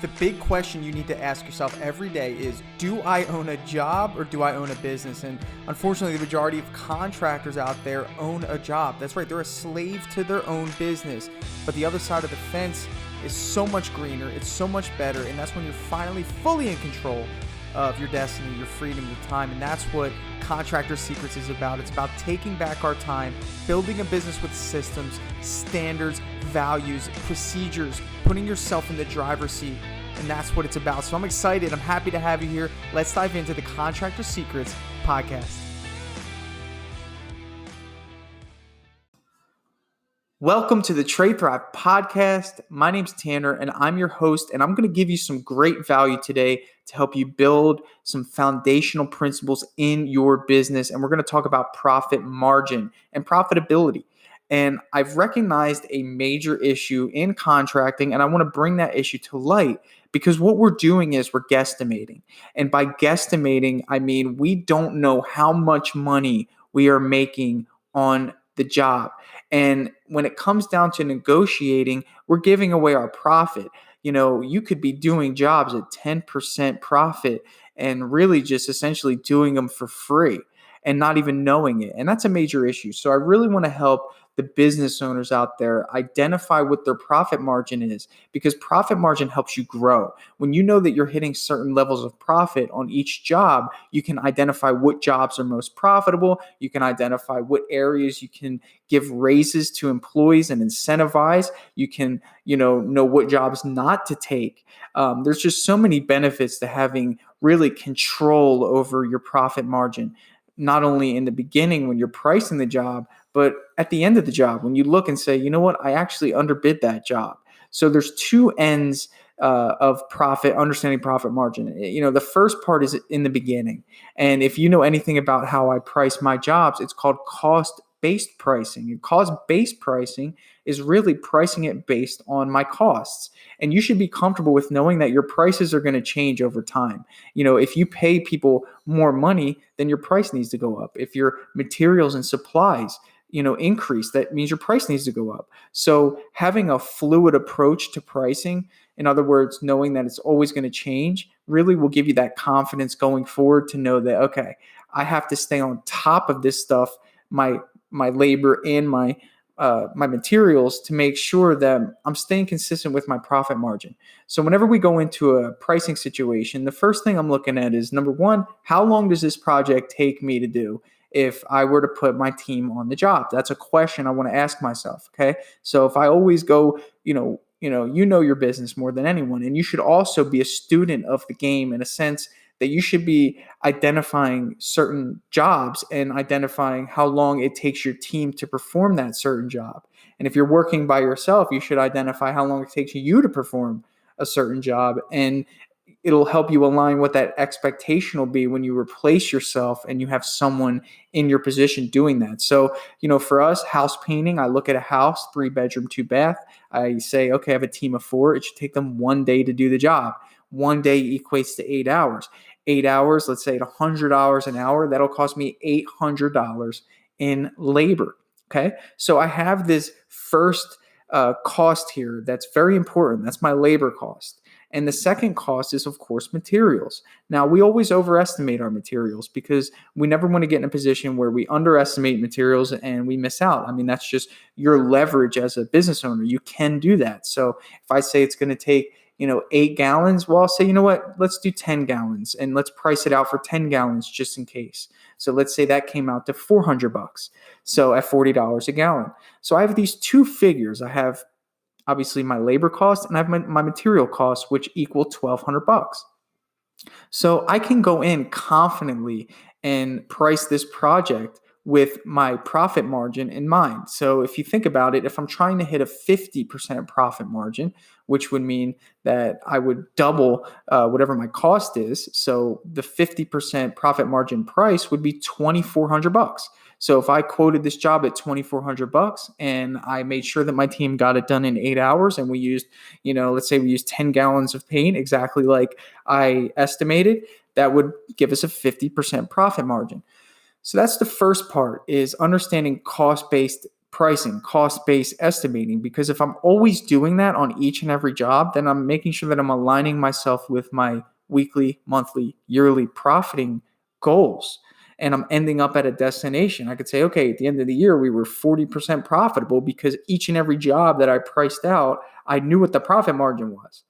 The big question you need to ask yourself every day is, do I own a job or do I own a business? And unfortunately, the majority of contractors out there own a job. That's right, they're a slave to their own business. But the other side of the fence is so much greener, it's so much better, and that's when you're finally fully in control of your destiny, your freedom, your time. And that's what Contractor Secrets is about. It's about taking back our time, building a business with systems, standards, values, procedures, putting yourself in the driver's seat. And that's what it's about. So I'm excited. I'm happy to have you here. Let's dive into the Contractor Secrets podcast. Welcome to the Trade Thrive podcast. My name's Tanner and I'm your host, and I'm going to give you some great value today to help you build some foundational principles in your business. And we're going to talk about profit margin and profitability. And I've recognized a major issue in contracting, and I want to bring that issue to light because what we're doing is we're guesstimating. And by guesstimating, I mean we don't know how much money we are making on the job. And when it comes down to negotiating, we're giving away our profit. You know, you could be doing jobs at 10% profit and really just essentially doing them for free and not even knowing it. And that's a major issue. So I really want to help the business owners out there identify what their profit margin is, because profit margin helps you grow. When you know that you're hitting certain levels of profit on each job, you can identify what jobs are most profitable. You can identify what areas you can give raises to employees and incentivize. You can, know what jobs not to take. There's just so many benefits to having really control over your profit margin, not only in the beginning when you're pricing the job, but at the end of the job, when you look and say, you know what, I actually underbid that job. So there's two ends of profit, understanding profit margin. The first part is in the beginning. And if you know anything about how I price my jobs, it's called cost-based pricing. And cost-based pricing is really pricing it based on my costs. And you should be comfortable with knowing that your prices are going to change over time. If you pay people more money, then your price needs to go up. If your materials and supplies increase, that means your price needs to go up. So having a fluid approach to pricing, in other words, knowing that it's always going to change, really will give you that confidence going forward to know that, okay, I have to stay on top of this stuff, my labor and my materials, to make sure that I'm staying consistent with my profit margin. So whenever we go into a pricing situation, the first thing I'm looking at is, number one, how long does this project take me to do if I were to put my team on the job? That's a question I want to ask myself. Okay. So if I always go, you know your business more than anyone, and you should also be a student of the game in a sense that you should be identifying certain jobs and identifying how long it takes your team to perform that certain job. And if you're working by yourself, you should identify how long it takes you to perform a certain job. And it'll help you align what that expectation will be when you replace yourself and you have someone in your position doing that. So, for us, house painting, I look at a house, 3-bedroom, 2-bath. I say, okay, I have a team of 4. It should take them 1 day to do the job. 1 day equates to 8 hours. 8 hours, let's say at $100 an hour, that'll cost me $800 in labor. Okay. So I have this first cost here that's very important. That's my labor cost. And the second cost is, of course, materials. Now, we always overestimate our materials because we never want to get in a position where we underestimate materials and we miss out. I mean, that's just your leverage as a business owner. You can do that. So if I say it's going to take 8 gallons, well, I'll say, you know what, let's do 10 gallons and let's price it out for 10 gallons just in case. So let's say that came out to $400. So at $40 a gallon. So I have these two figures. I have obviously my labor cost and I have my material costs, which equal $1,200. So I can go in confidently and price this project with my profit margin in mind. So if you think about it, if I'm trying to hit a 50% profit margin, which would mean that I would double whatever my cost is. So the 50% profit margin price would be $2,400. So if I quoted this job at $2,400 and I made sure that my team got it done in 8 hours and we used, let's say we used 10 gallons of paint, exactly like I estimated, that would give us a 50% profit margin. So that's the first part, is understanding cost-based pricing, cost-based estimating, because if I'm always doing that on each and every job, then I'm making sure that I'm aligning myself with my weekly, monthly, yearly profiting goals. And I'm ending up at a destination. I could say, okay, at the end of the year, we were 40% profitable because each and every job that I priced out, I knew what the profit margin was.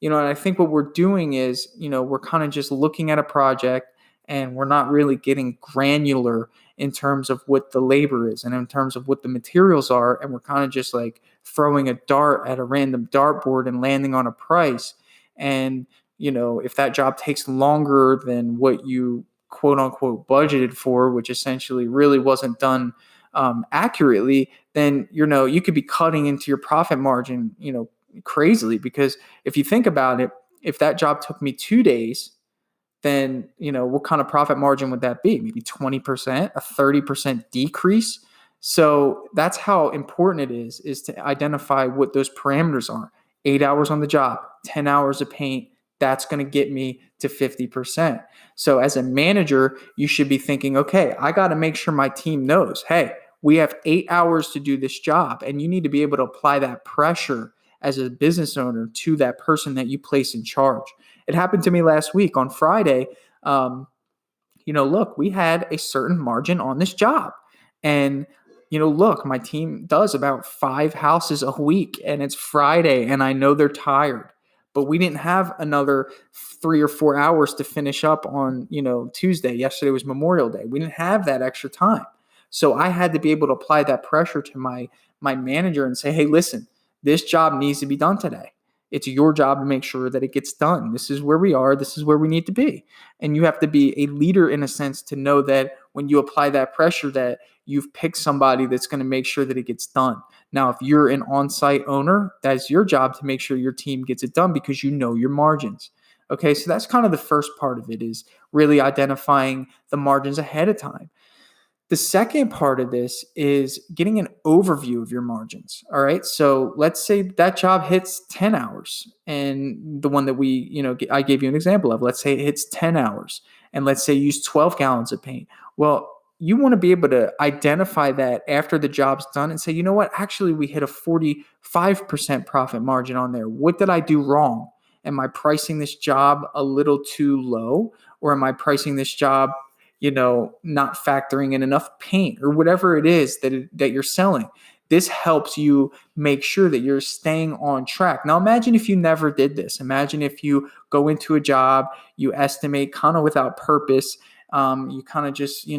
And I think what we're doing is, we're kind of just looking at a project and we're not really getting granular in terms of what the labor is and in terms of what the materials are. And we're kind of just like throwing a dart at a random dartboard and landing on a price. And, if that job takes longer than what you quote unquote budgeted for, which essentially really wasn't done accurately, then, you could be cutting into your profit margin, crazily. Because if you think about it, if that job took me 2 days, then, what kind of profit margin would that be? Maybe 20%, a 30% decrease. So that's how important it is to identify what those parameters are. 8 hours on the job, 10 hours of paint, that's going to get me to 50%. So as a manager, you should be thinking, okay, I got to make sure my team knows, hey, we have 8 hours to do this job. And you need to be able to apply that pressure as a business owner to that person that you place in charge. It happened to me last week on Friday. Look, we had a certain margin on this job. And, look, my team does about 5 houses a week and it's Friday and I know they're tired. But we didn't have another 3 or 4 hours to finish up on, Tuesday. Yesterday was Memorial Day. We didn't have that extra time. So I had to be able to apply that pressure to my manager and say, hey, listen, this job needs to be done today. It's your job to make sure that it gets done. This is where we are. This is where we need to be. And you have to be a leader in a sense to know that when you apply that pressure that you've picked somebody that's going to make sure that it gets done. Now, if you're an on-site owner, that's your job to make sure your team gets it done because you know your margins. Okay, so that's kind of the first part of it, is really identifying the margins ahead of time. The second part of this is getting an overview of your margins. All right. So let's say that job hits 10 hours, and the one that I gave you an example of, let's say it hits 10 hours, and let's say you use 12 gallons of paint. Well, you want to be able to identify that after the job's done and say, you know what, actually we hit a 45% profit margin on there. What did I do wrong? Am I pricing this job a little too low, or am I pricing this job not factoring in enough paint, or whatever it is that you're selling? This helps you make sure that you're staying on track. Now, imagine if you never did this. Imagine if you go into a job, you estimate kind of without purpose. You kind of just,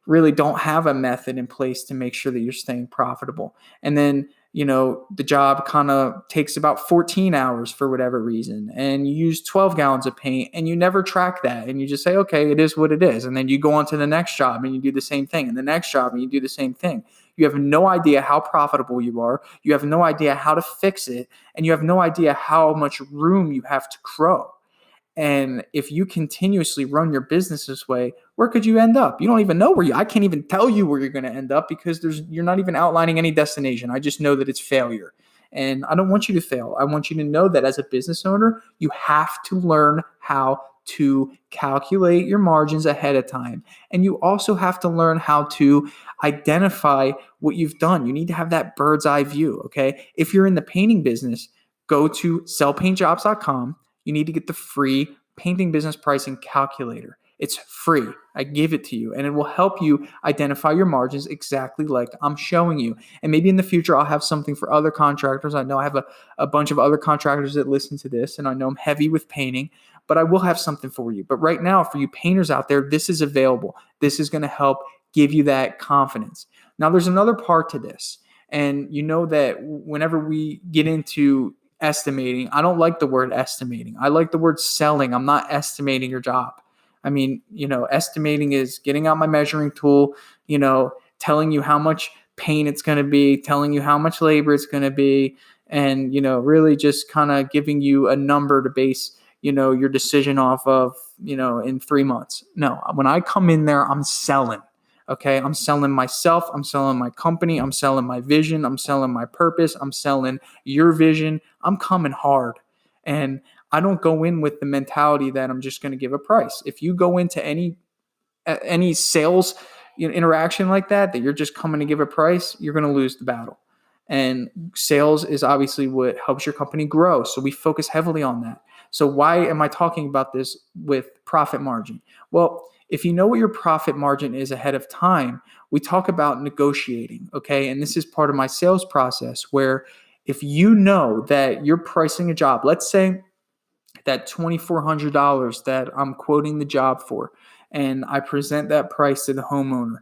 really don't have a method in place to make sure that you're staying profitable. And then, the job kind of takes about 14 hours for whatever reason, and you use 12 gallons of paint and you never track that. And you just say, okay, it is what it is. And then you go on to the next job and you do the same thing, and the next job and you do the same thing. You have no idea how profitable you are. You have no idea how to fix it. And you have no idea how much room you have to grow. And if you continuously run your business this way, where could you end up? You don't even know I can't even tell you where you're going to end up, because you're not even outlining any destination. I just know that it's failure. And I don't want you to fail. I want you to know that as a business owner, you have to learn how to calculate your margins ahead of time. And you also have to learn how to identify what you've done. You need to have that bird's eye view. Okay. If you're in the painting business, go to sellpaintjobs.com. You need to get the free painting business pricing calculator. It's free. I give it to you, and it will help you identify your margins exactly like I'm showing you. And maybe in the future, I'll have something for other contractors. I know I have a bunch of other contractors that listen to this, and I know I'm heavy with painting, but I will have something for you. But right now, for you painters out there, this is available. This is going to help give you that confidence. Now, there's another part to this. And you know that whenever we get into estimating, I don't like the word estimating. I like the word selling. I'm not estimating your job. I mean, estimating is getting out my measuring tool, telling you how much paint it's going to be, telling you how much labor it's going to be, and, really just kind of giving you a number to base, your decision off of, in 3 months. No, when I come in there, I'm selling. Okay, I'm selling myself, I'm selling my company, I'm selling my vision, I'm selling my purpose, I'm selling your vision. I'm coming hard. And I don't go in with the mentality that I'm just going to give a price. If you go into any sales, interaction like that you're just coming to give a price, you're going to lose the battle. And sales is obviously what helps your company grow. So we focus heavily on that. So why am I talking about this with profit margin? Well, if you know what your profit margin is ahead of time, we talk about negotiating, okay? And this is part of my sales process where if you know that you're pricing a job, let's say that $2,400 that I'm quoting the job for, and I present that price to the homeowner.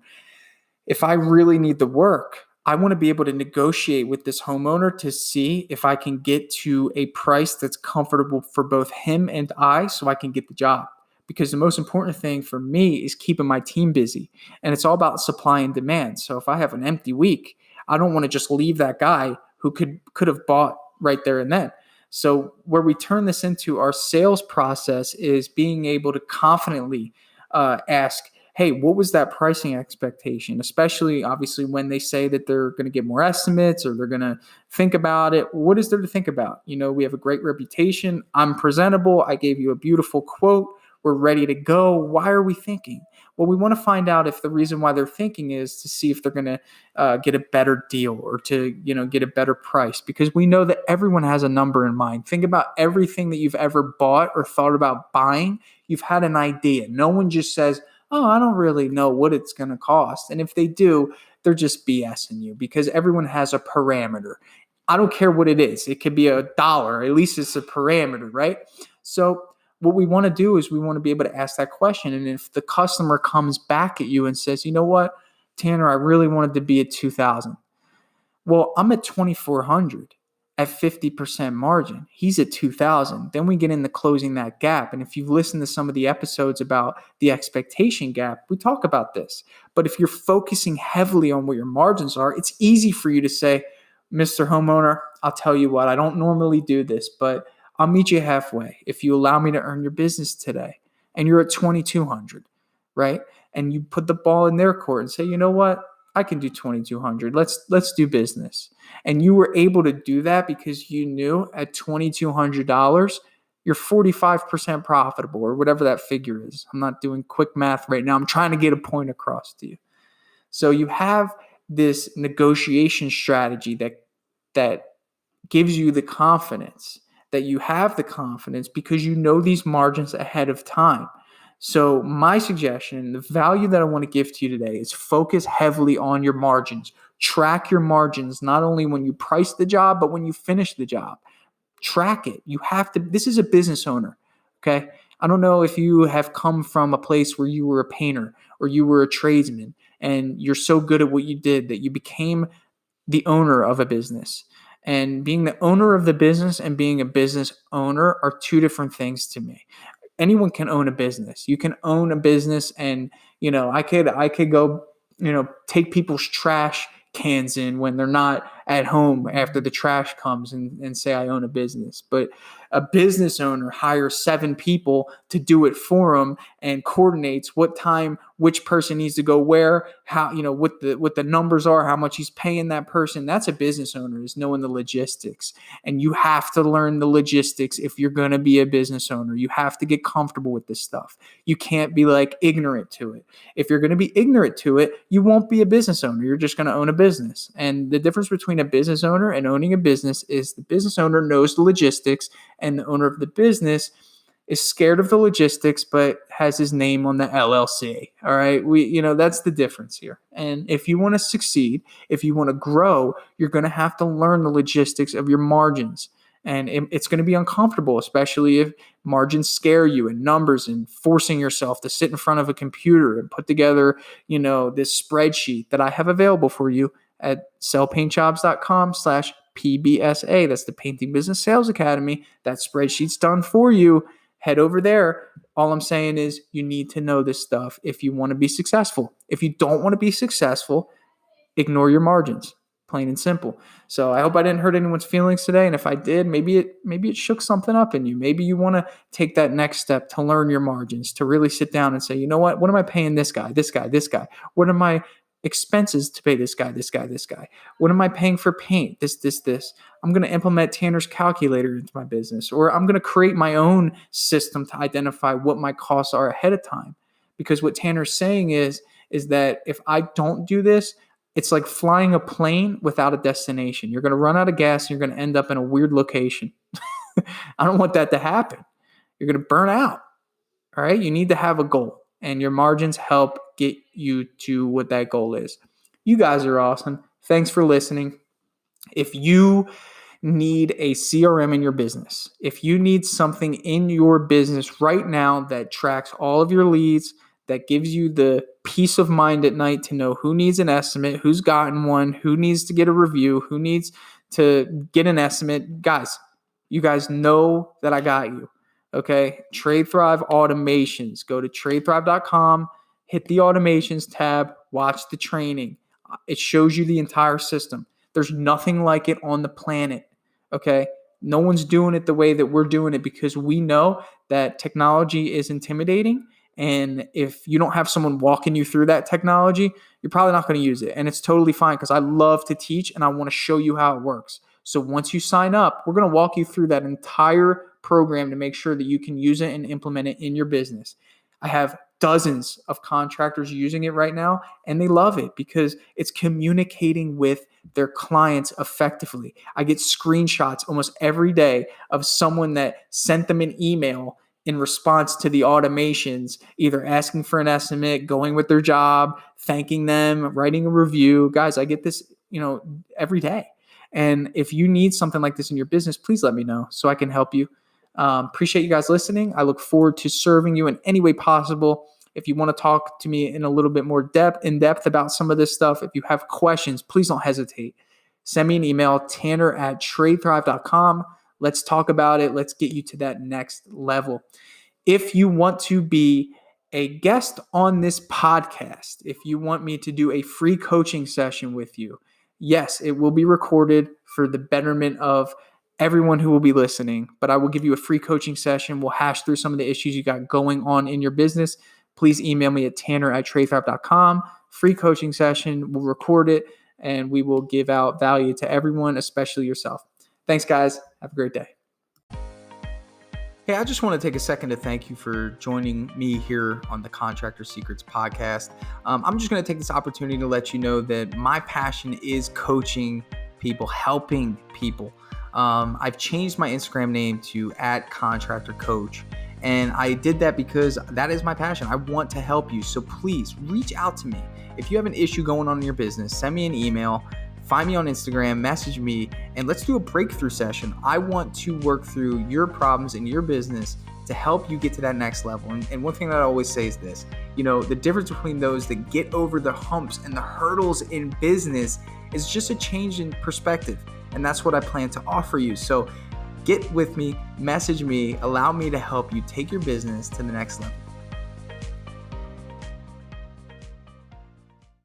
If I really need the work, I want to be able to negotiate with this homeowner to see if I can get to a price that's comfortable for both him and I so I can get the job. Because the most important thing for me is keeping my team busy. And it's all about supply and demand. So if I have an empty week, I don't want to just leave that guy who could have bought right there and then. So where we turn this into our sales process is being able to confidently ask, hey, what was that pricing expectation? Especially, obviously, when they say that they're going to get more estimates or they're going to think about it. What is there to think about? We have a great reputation. I'm presentable. I gave you a beautiful quote. We're ready to go. Why are we thinking? Well, we want to find out if the reason why they're thinking is to see if they're going to get a better deal or to, get a better price, because we know that everyone has a number in mind. Think about everything that you've ever bought or thought about buying. You've had an idea. No one just says, oh, I don't really know what it's going to cost. And if they do, they're just BSing you, because everyone has a parameter. I don't care what it is. It could be $1. At least it's a parameter, right? So what we want to do is we want to be able to ask that question. And if the customer comes back at you and says, you know what, Tanner, I really wanted to be at 2,000. Well, I'm at 2,400 at 50% margin. He's at 2,000. Then we get into closing that gap. And if you've listened to some of the episodes about the expectation gap, we talk about this. But if you're focusing heavily on what your margins are, it's easy for you to say, Mr. Homeowner, I'll tell you what, I don't normally do this, but I'll meet you halfway if you allow me to earn your business today. And you're at 2,200, right? And you put the ball in their court and say, you know what? I can do 2,200. Let's do business. And you were able to do that because you knew at $2,200, you're 45% profitable, or whatever that figure is. I'm not doing quick math right now. I'm trying to get a point across to you. So you have this negotiation strategy that gives you the confidence that you have the confidence because you know these margins ahead of time. So my suggestion, the value that I want to give to you today is focus heavily on your margins. Track your margins, not only when you price the job, but when you finish the job. Track it. You have to. This is a business owner, okay? I don't know if you have come from a place where you were a painter or you were a tradesman and you're so good at what you did that you became the owner of a business. And being the owner of the business and being a business owner are two different things to me. Anyone can own a business. You can own a business and, I could go, take people's trash cans in when they're not at home after the trash comes and say I own a business. But a business owner hires 7 people to do it for them and coordinates what time which person needs to go where, how, what the numbers are, how much he's paying that person. That's a business owner, is knowing the logistics. And you have to learn the logistics if you're going to be a business owner. You have to get comfortable with this stuff. You can't be ignorant to it. If you're going to be ignorant to it, you won't be a business owner. You're just going to own a business. And the difference between a business owner and owning a business is the business owner knows the logistics, and the owner of the business is scared of the logistics, but has his name on the LLC. All right. That's the difference here. And if you want to succeed, if you want to grow, you're going to have to learn the logistics of your margins. And it's going to be uncomfortable, especially if margins scare you and numbers and forcing yourself to sit in front of a computer and put together, this spreadsheet that I have available for you at sellpaintjobs.com/PBSA. That's the Painting Business Sales Academy. That spreadsheet's done for you. Head over there. All I'm saying is you need to know this stuff if you want to be successful. If you don't want to be successful, ignore your margins. Plain and simple. So I hope I didn't hurt anyone's feelings today. And if I did, maybe it shook something up in you. Maybe you want to take that next step to learn your margins, to really sit down and say, you know what am I paying this guy, this guy, this guy? What are my expenses to pay this guy, this guy, this guy? What am I paying for paint? This. I'm going to implement Tanner's calculator into my business, or I'm going to create my own system to identify what my costs are ahead of time. Because what Tanner's saying is, is that if I don't do this, it's like flying a plane without a destination. You're going to run out of gas and you're going to end up in a weird location. I don't want that to happen. You're going to burn out. All right. You need to have a goal, and your margins help get you to what that goal is. You guys are awesome. Thanks for listening. If you need a CRM in your business, if you need something in your business right now that tracks all of your leads, that gives you the peace of mind at night to know who needs an estimate, who's gotten one, who needs to get a review, who needs to get an estimate, guys, you guys know that I got you. Okay. TradeThrive automations. Go to tradethrive.com, hit the automations tab, watch the training. It shows you the entire system. There's nothing like it on the planet. Okay. No one's doing it the way that we're doing it, because we know that technology is intimidating. And if you don't have someone walking you through that technology, you're probably not going to use it. And it's totally fine, because I love to teach and I want to show you how it works. So once you sign up, we're going to walk you through that entire program to make sure that you can use it and implement it in your business. I have dozens of contractors using it right now, and they love it because it's communicating with their clients effectively. I get screenshots almost every day of someone that sent them an email in response to the automations, either asking for an estimate, going with their job, thanking them, writing a review. Guys, I get this, every day. And if you need something like this in your business, please let me know so I can help you. Appreciate you guys listening. I look forward to serving you in any way possible. If you want to talk to me in a little bit more in depth about some of this stuff, if you have questions, please don't hesitate. Send me an email, tanner@tradethrive.com. Let's talk about it. Let's get you to that next level. If you want to be a guest on this podcast, if you want me to do a free coaching session with you, yes, it will be recorded for the betterment of everyone who will be listening, but I will give you a free coaching session. We'll hash through some of the issues you got going on in your business. Please email me at tanner@tradethrive.com. Free coaching session. We'll record it and we will give out value to everyone, especially yourself. Thanks, guys. Have a great day. Hey, I just want to take a second to thank you for joining me here on the Contractor Secrets podcast. I'm just going to take this opportunity to let you know that my passion is coaching people, helping people. I've changed my Instagram name to @contractorcoach. And I did that because that is my passion. I want to help you. So please reach out to me. If you have an issue going on in your business, send me an email, find me on Instagram, message me, and let's do a breakthrough session. I want to work through your problems in your business to help you get to that next level. And one thing that I always say is this, the difference between those that get over the humps and the hurdles in business is just a change in perspective. And that's what I plan to offer you. So get with me, message me, allow me to help you take your business to the next level.